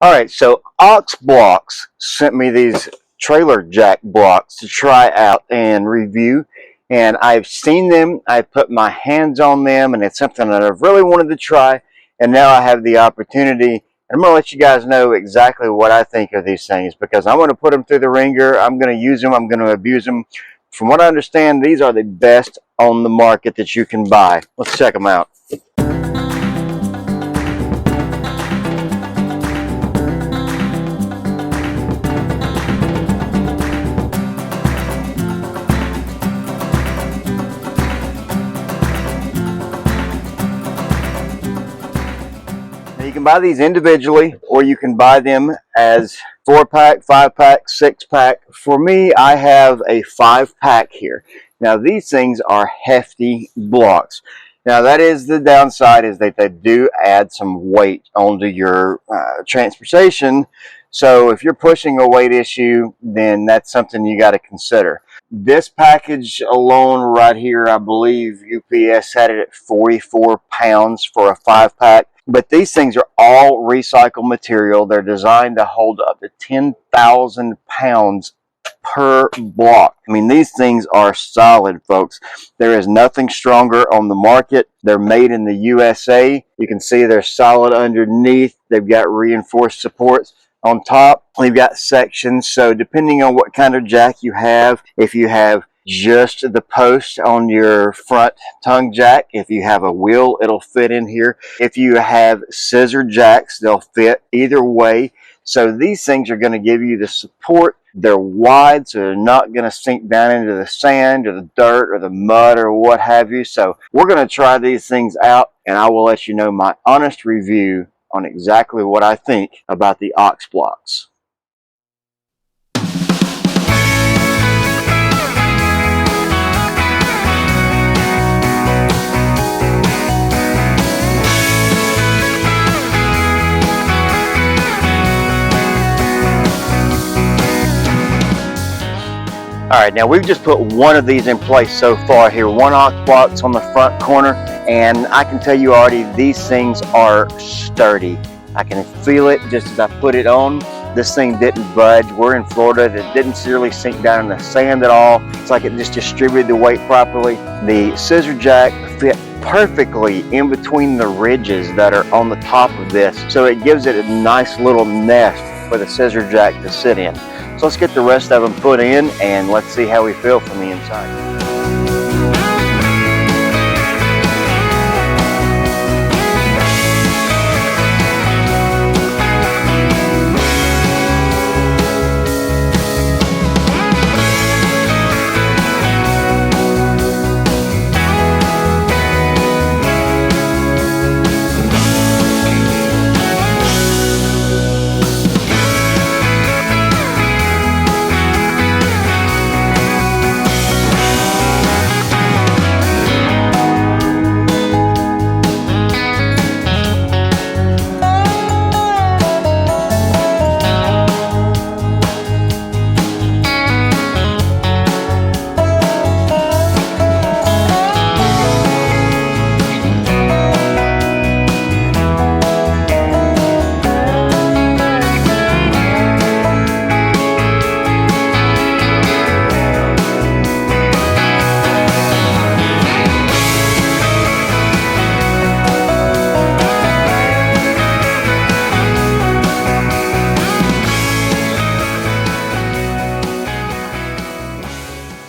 All right, so Ox Blox sent me these trailer jack blocks to try out and review, and I've seen them, I've put my hands on them, and it's something that I've really wanted to try, and now I have the opportunity. And I'm going to let you guys know exactly what I think of these things, because I'm going to put them through the ringer, I'm going to use them, I'm going to abuse them. From what I understand, these are the best on the market that you can buy. Let's check them out. Now you can buy these individually, or you can buy them as 4-pack, 5-pack, 6-pack. For me, I have a 5-pack here. Now these things are hefty blocks. Now that is the downside, is that they do add some weight onto your transportation. So if you're pushing a weight issue, then that's something you got to consider. This package alone right here, I believe UPS had it at 44 pounds for a 5-pack. But these things are all recycled material. They're designed to hold up to 10,000 pounds per block. I mean, these things are solid, folks. There is nothing stronger on the market. They're made in the USA. You can see they're solid underneath. They've got reinforced supports on top. They've got sections, so depending on what kind of jack you have, if you have just the post on your front tongue jack, if you have a wheel, it'll fit in here. If you have scissor jacks, they'll fit either way. So these things are going to give you the support. They're wide, so they're not going to sink down into the sand or the dirt or the mud or what have you. So we're going to try these things out, and I will let you know my honest review on exactly what I think about the Ox Blox. All right, now we've just put one of these in place so far here, one Ox Blox on the front corner, and I can tell you already these things are sturdy. I can feel it just as I put it on. This thing didn't budge. We're in Florida. It didn't really sink down in the sand at all. It's like it just distributed the weight properly. The scissor jack fit perfectly in between the ridges that are on the top of this, so it gives it a nice little nest for the scissor jack to sit in. So let's get the rest of them put in, and let's see how we feel from the inside.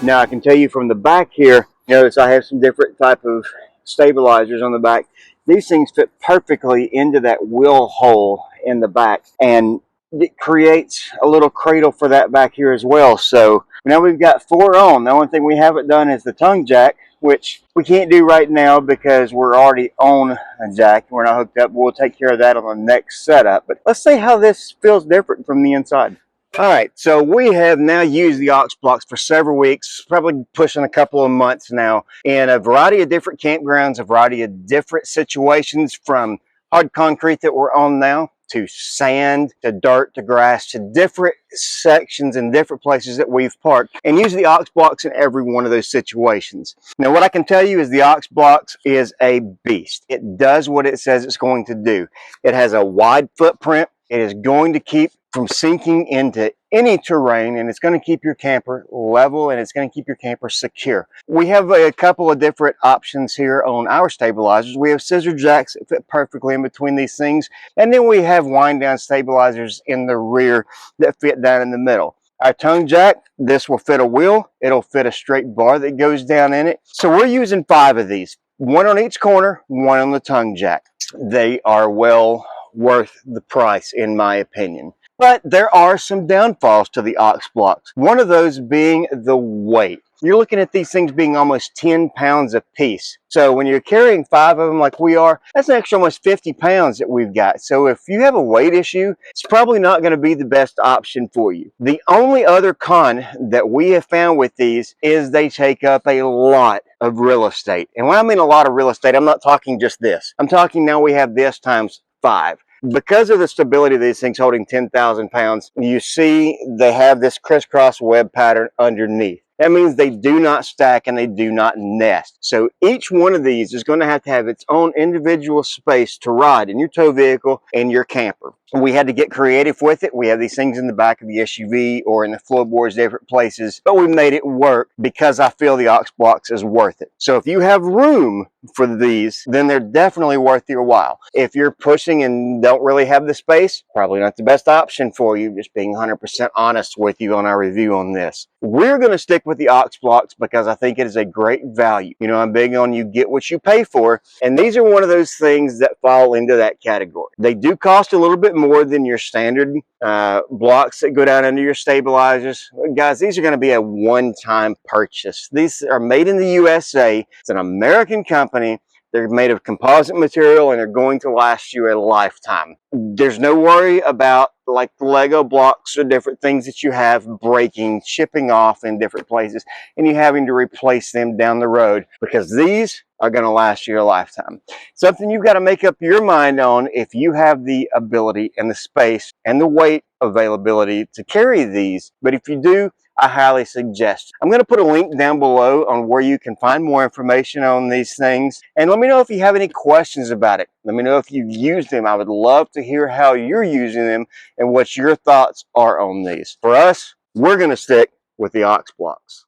Now I can tell you from the back here, notice I have some different type of stabilizers on the back. These things fit perfectly into that wheel hole in the back, and it creates a little cradle for that back here as well. So now we've got 4 on. The only thing we haven't done is the tongue jack, which we can't do right now because we're already on a jack. We're not hooked up. We'll take care of that on the next setup. But let's see how this feels different from the inside. All right, so we have now used the Ox Blox for several weeks, probably pushing a couple of months now, in a variety of different campgrounds, a variety of different situations, from hard concrete that we're on now, to sand, to dirt, to grass, to different sections and different places that we've parked, and use the Ox Blox in every one of those situations. Now, what I can tell you is the Ox Blox is a beast. It does what it says it's going to do. It has a wide footprint. It is going to keep from sinking into any terrain, and it's going to keep your camper level, and it's going to keep your camper secure. We have a couple of different options here on our stabilizers. We have scissor jacks that fit perfectly in between these things, and then we have wind down stabilizers in the rear that fit down in the middle. Our tongue jack, this will fit a wheel. It'll fit a straight bar that goes down in it. So we're using 5 of these, one on each corner, one on the tongue jack. They are well worth the price, in my opinion. But there are some downfalls to the Ox Blox. One of those being the weight. You're looking at these things being almost 10 pounds a piece. So when you're carrying 5 of them like we are, that's an extra almost 50 pounds that we've got. So if you have a weight issue, it's probably not going to be the best option for you. The only other con that we have found with these is they take up a lot of real estate. And when I mean a lot of real estate, I'm not talking just this. I'm talking now we have this times 5. Because of the stability of these things holding 10,000 pounds, you see they have this crisscross web pattern underneath. That means they do not stack and they do not nest. So each one of these is going to have its own individual space to ride in your tow vehicle and your camper. We had to get creative with it. We have these things in the back of the SUV or in the floorboards, different places, but we made it work because I feel the Ox Blox is worth it. So if you have room for these, then they're definitely worth your while. If you're pushing and don't really have the space, probably not the best option for you, just being 100% honest with you on our review on this. We're going to stick with the Ox Blox because I think it is a great value. You know, I'm big on you get what you pay for, and these are one of those things that fall into that category. They do cost a little bit more than your standard blocks that go down under your stabilizers. Guys, these are going to be a one-time purchase. These are made in the USA. It's an American company. They're made of composite material and they're going to last you a lifetime. There's no worry about like the Lego blocks or different things that you have breaking, chipping off in different places, and you having to replace them down the road, because these are going to last you a lifetime. Something you've got to make up your mind on if you have the ability and the space and the weight availability to carry these. But if you do, I highly suggest. I'm going to put a link down below on where you can find more information on these things. And let me know if you have any questions about it. Let me know if you've used them. I would love to hear how you're using them and what your thoughts are on these. For us, we're going to stick with the Ox Blox.